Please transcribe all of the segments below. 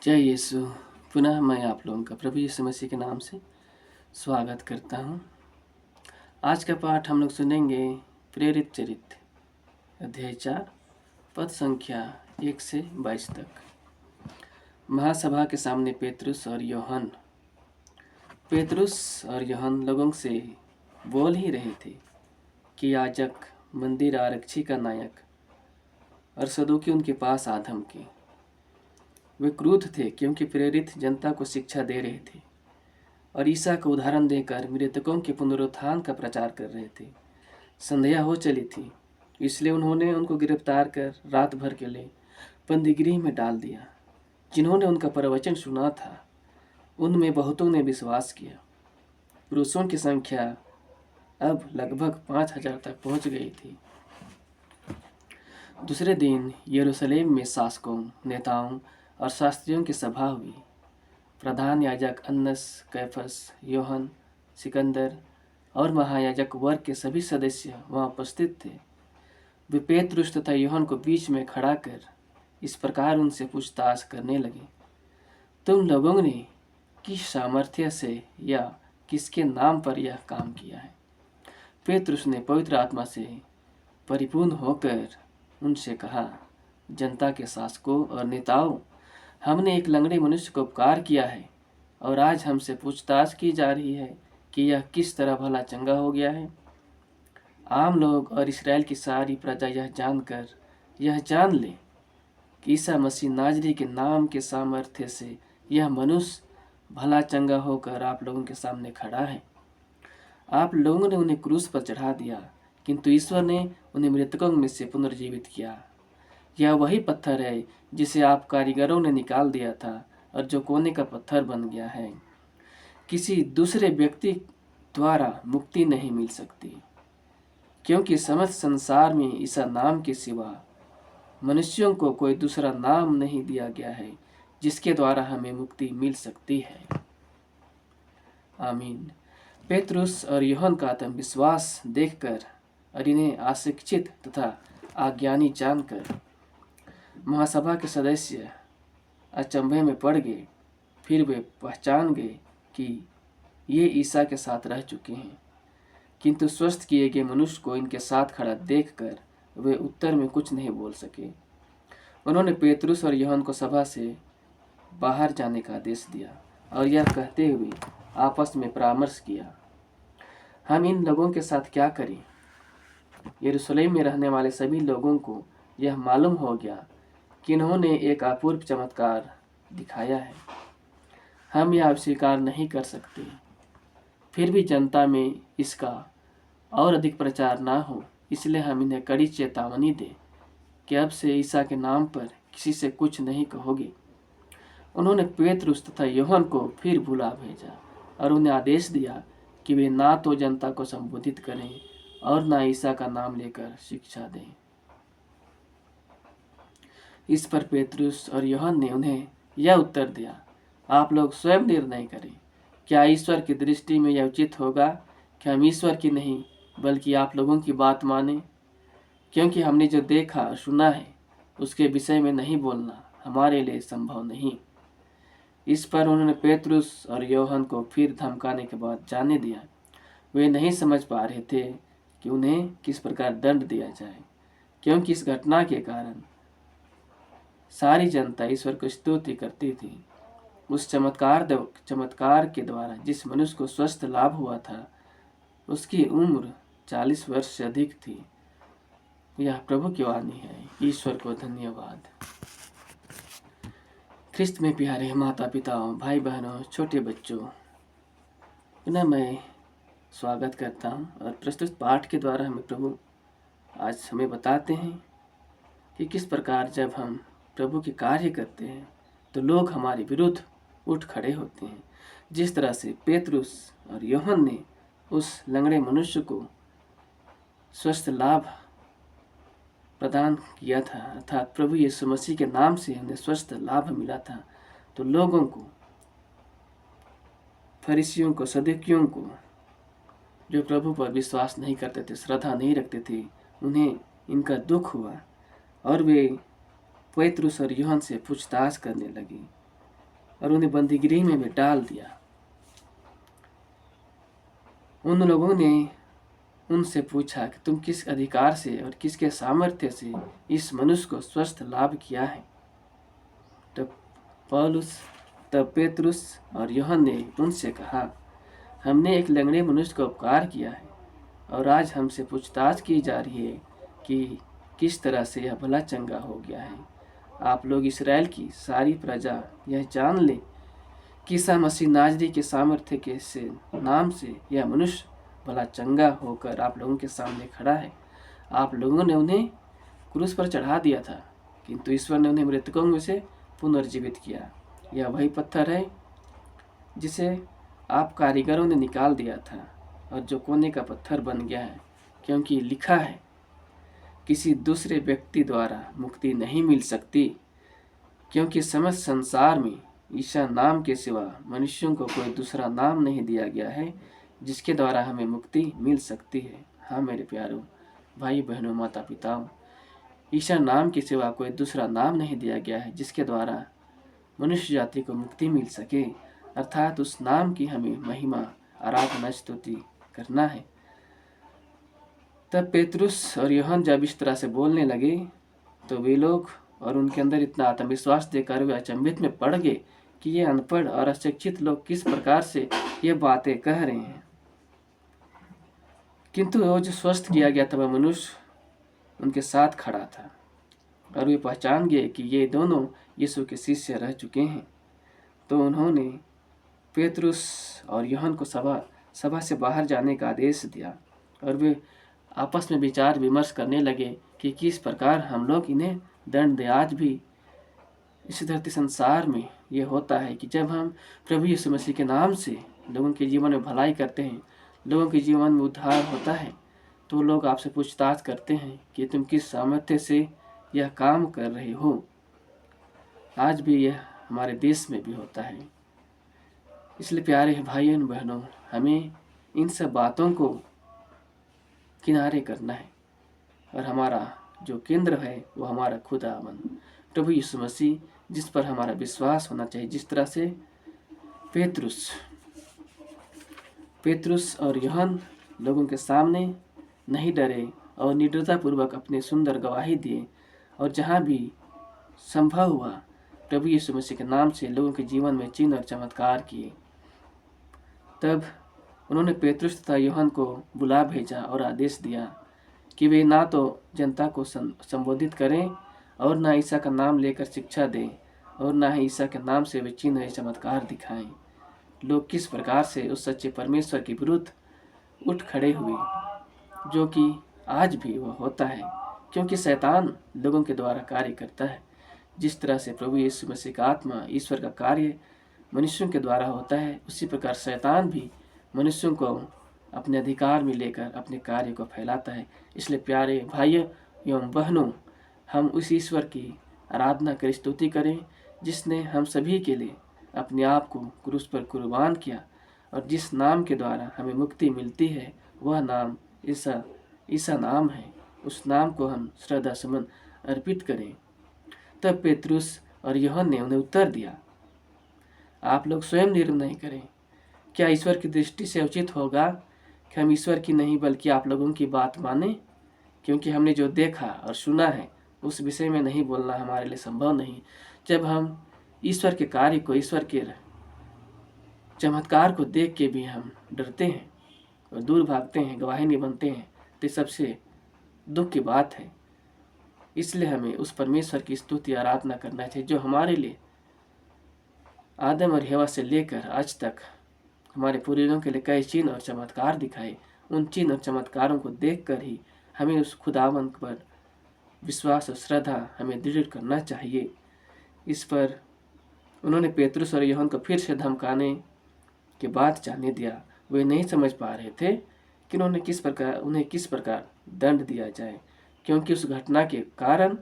जय यीशु। पुनः मैं आप लोगों का प्रभु यीशु मसीह के नाम से स्वागत करता हूँ। आज का पाठ हम लोग सुनेंगे प्रेरित चरित्र अध्याय 4 पद संख्या 1 से 22 तक। महासभा के सामने पेतरुस और यूहन्ना। पेतरुस और यूहन्ना लोगों से बोल ही रहे थे कि याजक, मंदिर आरक्षी का नायक और सदूकी उनके पास आ धमके। वे क्रुद्ध थे क्योंकि प्रेरित जनता को शिक्षा दे रहे थे और ईसा को उदाहरण देकर मृतकों के पुनरुत्थान का प्रचार कर रहे थे। संध्या हो चली थी, इसलिए उन्होंने उनको गिरफ्तार कर रात भर के लिए बंदीगृह में डाल दिया। जिन्होंने उनका प्रवचन सुना था उनमें बहुतों ने विश्वास किया। पुरुषों की संख्या अब लगभग 5000 तक पहुंच गई थी। दूसरे दिन यरूशलेम में शासकों, नेताओं और शास्त्रियों की सभा हुई। प्रधान याजक अन्नस, कैफस, यूहन्ना, सिकंदर और महायाजक वर्ग के सभी सदस्य वहां उपस्थित थे। वे पेतरुस तथा यूहन्ना को बीच में खड़ा कर इस प्रकार उनसे पूछताछ करने लगे, तुम लोगों ने किस सामर्थ्य से या किसके नाम पर यह काम किया है? पेतरुस ने पवित्र आत्मा से परिपूर्ण होकर उनसे कहा, जनता के शासकों और नेताओं, हमने एक लंगड़े मनुष्य को उपकार किया है और आज हमसे पूछताछ की जा रही है कि यह किस तरह भला चंगा हो गया है। आम लोग और इसराइल की सारी प्रजा यह जान ले कि ईसा मसीह नाजरी के नाम के सामर्थ्य से यह मनुष्य भला चंगा होकर आप लोगों के सामने खड़ा है। आप लोगों ने उन्हें क्रूस पर चढ़ा दिया, किंतु ईश्वर ने उन्हें मृतकों में से पुनर्जीवित किया। यह वही पत्थर है जिसे आप कारीगरों ने निकाल दिया था और जो कोने का पत्थर बन गया है। किसी दूसरे व्यक्ति द्वारा मुक्ति नहीं मिल सकती, क्योंकि समस्त संसार में ईसा नाम के सिवा मनुष्यों को कोई दूसरा नाम नहीं दिया गया है जिसके द्वारा हमें मुक्ति मिल सकती है। आमीन। पेतरुस और यूहन्ना का आत्मविश्वास देखकर और इन्हें अशिक्षित तथा अज्ञानी जानकर महासभा के सदस्य अचंभे में पड़ गए। फिर वे पहचान गए कि ये ईसा के साथ रह चुके हैं, किंतु स्वस्थ किए गए मनुष्य को इनके साथ खड़ा देखकर वे उत्तर में कुछ नहीं बोल सके। उन्होंने पेतरुस और यूहन्ना को सभा से बाहर जाने का आदेश दिया और यह कहते हुए आपस में परामर्श किया, हम इन लोगों के साथ क्या करें? यरूशलेम में रहने वाले सभी लोगों को यह मालूम हो गया कि इन्होंने एक अपूर्व चमत्कार दिखाया है। हम यह स्वीकार नहीं कर सकते। फिर भी जनता में इसका और अधिक प्रचार ना हो, इसलिए हम इन्हें कड़ी चेतावनी दें कि अब से ईसा के नाम पर किसी से कुछ नहीं कहोगे। उन्होंने पेतरुस तथा यूहन्ना को फिर बुला भेजा और उन्हें आदेश दिया कि वे ना तो जनता को संबोधित करें और ना ईसा का नाम लेकर शिक्षा दें। इस पर पेतरुस और यूहन्ना ने उन्हें यह उत्तर दिया, आप लोग स्वयं निर्णय करें। क्या ईश्वर की दृष्टि में यह उचित होगा कि हम ईश्वर की नहीं बल्कि आप लोगों की बात मानें? क्योंकि हमने जो देखा और सुना है उसके विषय में नहीं बोलना हमारे लिए संभव नहीं। इस पर उन्होंने पेतरुस और यूहन्ना को फिर धमकाने के बाद जाने दिया। वे नहीं समझ पा रहे थे कि उन्हें किस प्रकार दंड दिया जाए, क्योंकि इस घटना के कारण सारी जनता ईश्वर को स्तुति करती थी। उस चमत्कार के द्वारा जिस मनुष्य को स्वस्थ लाभ हुआ था उसकी उम्र 40 वर्ष से अधिक थी। यह प्रभु की वाणी है। ईश्वर को धन्यवाद। ख्रिस्त में प्यारे माता पिताओं, भाई बहनों, छोटे बच्चों, पुनः मैं स्वागत करता हूँ। और प्रस्तुत पाठ के द्वारा हमें प्रभु आज हमें बताते हैं कि किस प्रकार जब हम प्रभु के कार्य करते हैं तो लोग हमारे विरुद्ध उठ खड़े होते हैं। जिस तरह से पेतरुस और यूहन्ना ने उस लंगड़े मनुष्य को स्वस्थ लाभ प्रदान किया था, अर्थात प्रभु यीशु मसीह के नाम से उन्हें स्वस्थ लाभ मिला था, तो लोगों को, फरीसियों को, सदूकियों को, जो प्रभु पर विश्वास नहीं करते थे, श्रद्धा नहीं रखते थे, उन्हें इनका दुख हुआ और वे पेतरुस और यूहन्ना से पूछताछ करने लगे और उन्हें बंदीगृह में भी डाल दिया। उन लोगों ने उनसे पूछा कि तुम किस अधिकार से और किसके सामर्थ्य से इस मनुष्य को स्वस्थ लाभ किया है। तब पेतरुस और यूहन्ना ने उनसे कहा, हमने एक लंगड़े मनुष्य का उपकार किया है और आज हमसे पूछताछ की जा रही है कि किस तरह से यह भला चंगा हो गया है। आप लोग इसराइल की सारी प्रजा यह जान ले कि ईसा मसीह नाजरी के सामर्थ्य के से नाम से यह मनुष्य भला चंगा होकर आप लोगों के सामने खड़ा है। आप लोगों ने उन्हें क्रूस पर चढ़ा दिया था, किंतु ईश्वर ने उन्हें मृतकों में से पुनर्जीवित किया। यह वही पत्थर है जिसे आप कारीगरों ने निकाल दिया था और जो कोने का पत्थर बन गया है, क्योंकि लिखा है, किसी दूसरे व्यक्ति द्वारा मुक्ति नहीं मिल सकती, क्योंकि समस्त संसार में ईसा नाम के सिवा मनुष्यों को कोई दूसरा नाम नहीं दिया गया है जिसके द्वारा हमें मुक्ति मिल सकती है। हाँ मेरे प्यारों भाई बहनों माता पिताओं, ईसा नाम के सिवा कोई दूसरा नाम नहीं दिया गया है जिसके द्वारा मनुष्य जाति को मुक्ति मिल सके, अर्थात उस नाम की हमें महिमा आराधना स्तुति करना है। तब पेतरुस और यूहन्ना जब इस तरह से बोलने लगे तो वे लोग और उनके अंदर इतना आत्मविश्वास देखकर वे अचंभित में पड़ गए कि ये अनपढ़ और अशिक्षित लोग किस प्रकार से ये बातें कह रहे हैं। किंतु वो जो स्वस्थ किया गया था वह मनुष्य उनके साथ खड़ा था और वे पहचान गए कि ये दोनों यीशु के शिष्य रह चुके हैं। तो उन्होंने पेतरुस और यूहन्ना को सभा से बाहर जाने का आदेश दिया और वे आपस में विचार विमर्श करने लगे कि किस प्रकार हम लोग इन्हें दंड दें। आज भी इस धरती संसार में ये होता है कि जब हम प्रभु यीशु मसीह के नाम से लोगों के जीवन में भलाई करते हैं, लोगों के जीवन में उद्धार होता है, तो लोग आपसे पूछताछ करते हैं कि तुम किस सामर्थ्य से यह काम कर रहे हो। आज भी यह हमारे देश में भी होता है। इसलिए प्यारे भाइयों बहनों, हमें इन सब बातों को किनारे करना है और हमारा जो केंद्र है वो हमारा खुदावंद प्रभु यीशु मसीह, जिस पर हमारा विश्वास होना चाहिए। जिस तरह से पेतरुस और यूहन्ना लोगों के सामने नहीं डरे और निर्दयतापूर्वक अपने सुंदर गवाही दिए और जहाँ भी संभव हुआ प्रभु यीशु मसीह के नाम से लोगों के जीवन में चिन्ह और चमत्कार किए। तब उन्होंने पेतरुस तथा यूहन्ना को बुला भेजा और आदेश दिया कि वे ना तो जनता को संबोधित करें और ना ईसा का नाम लेकर शिक्षा दें और ना ही ईसा के नाम से वे चिन्ह या चमत्कार दिखाएं। लोग किस प्रकार से उस सच्चे परमेश्वर के विरुद्ध उठ खड़े हुए, जो कि आज भी वह होता है, क्योंकि शैतान लोगों के द्वारा कार्य करता है। जिस तरह से प्रभु यीशु मसीह का आत्मा ईश्वर का कार्य मनुष्यों के द्वारा होता है, उसी प्रकार शैतान भी मनुष्यों को अपने अधिकार में लेकर अपने कार्य को फैलाता है। इसलिए प्यारे भाइयों एवं बहनों, हम उस ईश्वर की आराधना कर स्तुति करें जिसने हम सभी के लिए अपने आप को क्रूस पर कुर्बान किया और जिस नाम के द्वारा हमें मुक्ति मिलती है वह नाम ईसा नाम है। उस नाम को हम श्रद्धा सुमन अर्पित करें। तब पेतरुस और यूहन्ना ने उन्हें उत्तर दिया, आप लोग स्वयं निर्णय करें, क्या ईश्वर की दृष्टि से उचित होगा कि हम ईश्वर की नहीं बल्कि आप लोगों की बात माने? क्योंकि हमने जो देखा और सुना है उस विषय में नहीं बोलना हमारे लिए संभव नहीं। जब हम ईश्वर के कार्य को, ईश्वर के चमत्कार को देख के भी हम डरते हैं और दूर भागते हैं, गवाही नहीं बनते हैं, तो सबसे दुख की बात है। इसलिए हमें उस परमेश्वर की स्तुति आराधना करना चाहिए जो हमारे लिए आदम और हवा से लेकर आज तक हमारे पूर्वजों के लिए कई चिन्ह और चमत्कार दिखाए। उन चिन्ह और चमत्कारों को देखकर ही हमें उस खुदावंत पर विश्वास और श्रद्धा हमें दृढ़ करना चाहिए। इस पर उन्होंने पेतरुस और यूहन्ना को फिर से धमकाने के बाद जाने दिया। वे नहीं समझ पा रहे थे कि उन्हें किस प्रकार दंड दिया जाए, क्योंकि उस घटना के कारण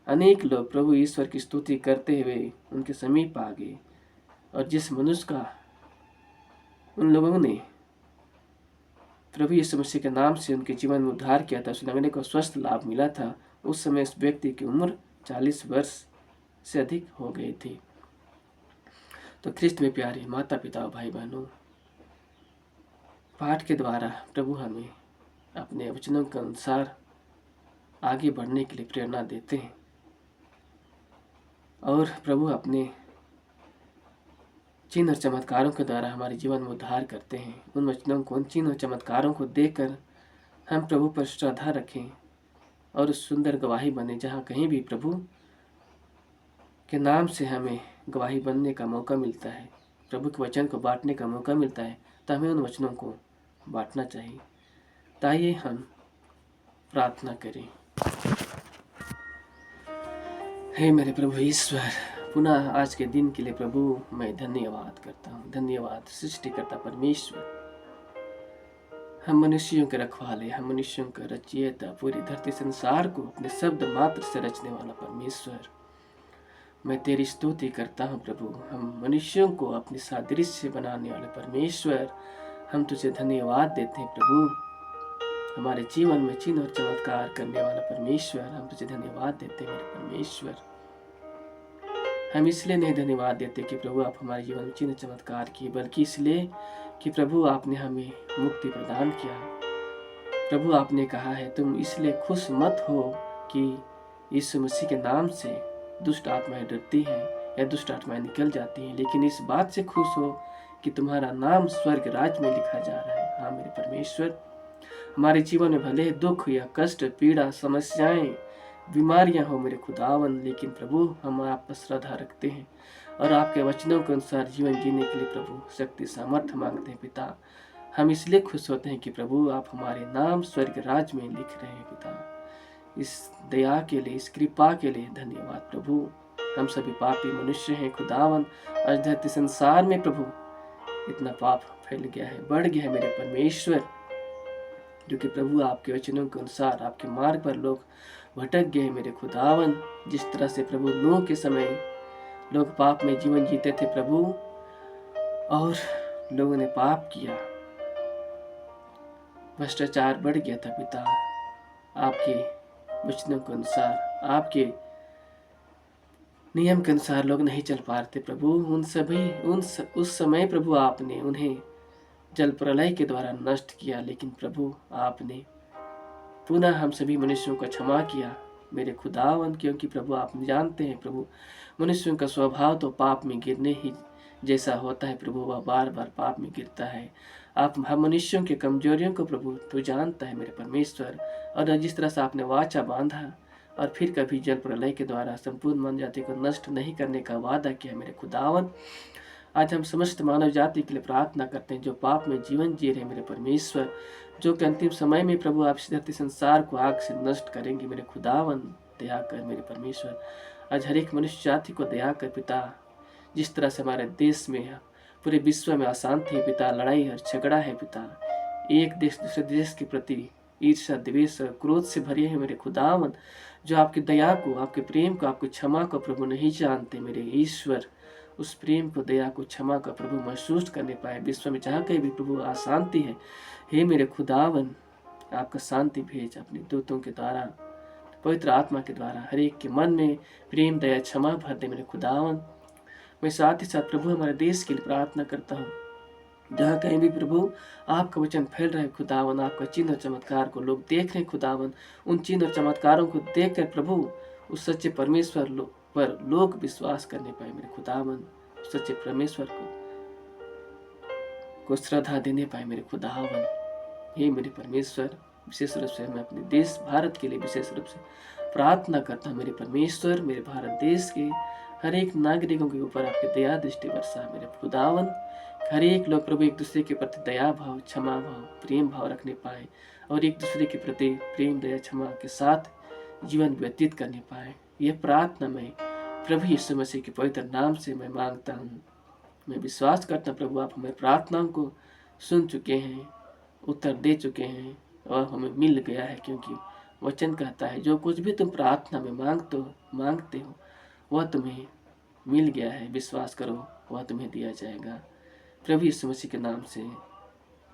अनेक लोग प्रभु ईश्वर की स्तुति करते हुए उनके समीप आ गए और जिस मनुष्य का उन लोगों ने प्रभु यीशु मसीह के नाम से उनके जीवन में उद्धार किया था, उस लंगड़े को स्वस्थ लाभ मिला था। उस समय उस व्यक्ति की उम्र 40 वर्ष से अधिक हो गई थी। तो ख्रिस्त में प्यारे माता पिता भाई बहनों, पाठ के द्वारा प्रभु हमें अपने वचनों के अनुसार आगे बढ़ने के लिए प्रेरणा देते हैं और प्रभु अपने चिन्ह और चमत्कारों के द्वारा हमारे जीवन में उद्धार करते हैं। उन वचनों को, उन चिन्ह और चमत्कारों को देखकर हम प्रभु पर श्रद्धा रखें और उस सुंदर गवाही बने जहाँ कहीं भी प्रभु के नाम से हमें गवाही बनने का मौका मिलता है, प्रभु के वचन को बांटने का मौका मिलता है, तो हमें उन वचनों को बांटना चाहिए। ताइए हम प्रार्थना करें। हे मेरे प्रभु ईश्वर, पुनः आज के दिन के लिए प्रभु मैं धन्यवाद करता हूँ। धन्यवाद सृष्टिकर्ता परमेश्वर, हम मनुष्यों के रखवाले, हम मनुष्यों का रचयिता, पूरी धरती संसार को अपने शब्द मात्र से रचने वाला परमेश्वर, मैं तेरी स्तुति करता हूँ प्रभु। हम मनुष्यों को अपने सादृश्य बनाने वाले परमेश्वर, हम तुझे धन्यवाद देते हैं प्रभु। हमारे जीवन में चिन्ह और चमत्कार करने वाला परमेश्वर, हम तुझे धन्यवाद देते हैं मेरे परमेश्वर। हम इसलिए नहीं धन्यवाद देते कि प्रभु आप हमारे जीवन में चिन्ह चमत्कार किए, बल्कि इसलिए कि प्रभु आपने हमें मुक्ति प्रदान किया। प्रभु आपने कहा है, तुम इसलिए खुश मत हो कि यीशु मसीह के नाम से दुष्ट आत्माएं डरती हैं या दुष्ट आत्माएं निकल जाती हैं, लेकिन इस बात से खुश हो कि तुम्हारा नाम स्वर्ग राज्य में लिखा जा रहा है। हाँ मेरे परमेश्वर, हमारे जीवन में भले दुख या कष्ट, पीड़ा, समस्याएं, बीमारियां हो मेरे खुदावन, लेकिन प्रभु हम आप पर श्रद्धा रखते हैं और आपके वचनों के अनुसार जीवन जीने के लिए प्रभु शक्ति सामर्थ्य मांगते हैं पिता। हम इसलिए खुश होते हैं कि प्रभु आप हमारे नाम स्वर्ग राज्य में लिख रहे हैं पिता। इस दया के लिए, इस कृपा के लिए धन्यवाद प्रभु। हम सभी पापी मनुष्य हैं खुदावन, आज धरती संसार में प्रभु इतना पाप फैल गया है, बढ़ गया है मेरे परमेश्वर, क्योंकि प्रभु आपके वचनों के अनुसार आपके मार्ग पर लोग भटक गए मेरे खुदावन। जिस तरह से प्रभु नूह के समय लोग पाप में जीवन जीते थे प्रभु, और लोगों ने पाप किया, भ्रष्टाचार बढ़ गया था पिता, आपके वचनों के अनुसार, आपके नियम के अनुसार लोग नहीं चल पा रहे थे प्रभु। उस समय प्रभु आपने उन्हें जल प्रलय के द्वारा नष्ट किया, लेकिन प्रभु आपने पुनः हम सभी मनुष्यों का क्षमा किया मेरे खुदावन, क्योंकि प्रभु आप जानते हैं प्रभु मनुष्यों का स्वभाव तो पाप में गिरने ही जैसा होता है प्रभु, वह बार बार पाप में गिरता है। आप हम मनुष्यों की कमजोरियों को प्रभु तू जानता है मेरे परमेश्वर, और जिस तरह से आपने वाचा बांधा और फिर कभी जल प्रलय के द्वारा संपूर्ण मानव जाति को नष्ट नहीं करने का वादा किया मेरे खुदावन, आज हम समस्त मानव जाति के लिए प्रार्थना करते हैं जो पाप में जीवन जी रहे मेरे परमेश्वर, जो कि अंतिम समय में प्रभु आप धरती संसार को आग से नष्ट करेंगे मेरे खुदावन, दया कर मेरे परमेश्वर। आज हर एक मनुष्य जाति को दया कर पिता। जिस तरह से हमारे देश में, पूरे विश्व में अशांति है पिता, लड़ाई और झगड़ा है पिता, एक देश दूसरे देश के प्रति ईर्ष्या, द्वेष, क्रोध से भरे हैं मेरे खुदावन, जो आपकी दया को, आपके प्रेम को, आपकी क्षमा को प्रभु नहीं जानते मेरे ईश्वर। उस प्रेम को, दया को, क्षमा को प्रभु महसूस करने पाए विश्व में जहाँ कहीं भी प्रभु अशांति है। हे मेरे खुदावन, आपका शांति भेज अपने दूतों के द्वारा, पवित्र आत्मा के द्वारा हर एक के मन में प्रेम, दया, क्षमा भर दे मेरे खुदावन। मैं साथ ही साथ प्रभु हमारे देश के लिए प्रार्थना करता हूँ, जहाँ कहीं भी प्रभु आपका वचन फैल रहा है खुदावन, आपका चिन्ह और चमत्कार को लोग देख रहे हैं खुदावन, उन चिन्ह और चमत्कारों को देख कर प्रभु उस सच्चे परमेश्वर पर लोग विश्वास करने पाए मेरे खुदावन, उस सच्चे परमेश्वर को श्रद्धा देने पाए मेरे खुदावन। हे मेरे परमेश्वर, विशेष रूप से मैं अपने देश भारत के लिए विशेष रूप से प्रार्थना करता हूँ मेरे परमेश्वर। मेरे भारत देश के हर एक नागरिकों के ऊपर आपकी दया दृष्टि वर्षा मेरे खुदावन। हर एक लोग प्रभु एक दूसरे के प्रति दया भाव, क्षमा भाव, प्रेम भाव रखने पाए और एक दूसरे के प्रति प्रेम, दया, क्षमा के साथ जीवन व्यतीत करने पाए। यह प्रार्थना मैं प्रभु यीशु मसीह के पवित्र नाम से मैं मांगता हूँ। मैं विश्वास करता हूँ प्रभु आप हमारी प्रार्थनाओं को सुन चुके हैं, उत्तर दे चुके हैं और हमें मिल गया है, क्योंकि वचन कहता है जो कुछ भी तुम प्रार्थना में मांगते हो वह तुम्हें मिल गया है, विश्वास करो वह तुम्हें दिया जाएगा। प्रभु यीशु मसीह के नाम से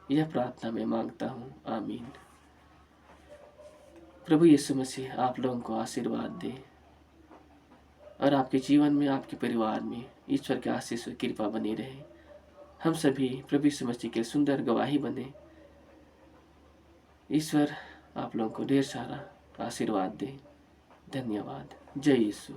यह प्रार्थना मैं मांगता हूँ, आमीन। प्रभु यीशु मसीह आप लोगों को आशीर्वाद दे और आपके जीवन में, आपके परिवार में ईश्वर के आशीष और कृपा बनी रहे। हम सभी प्रभु यीशु मसीह के सुंदर गवाही बने। ईश्वर आप लोगों को ढेर सारा आशीर्वाद दे। धन्यवाद। जय यीशु।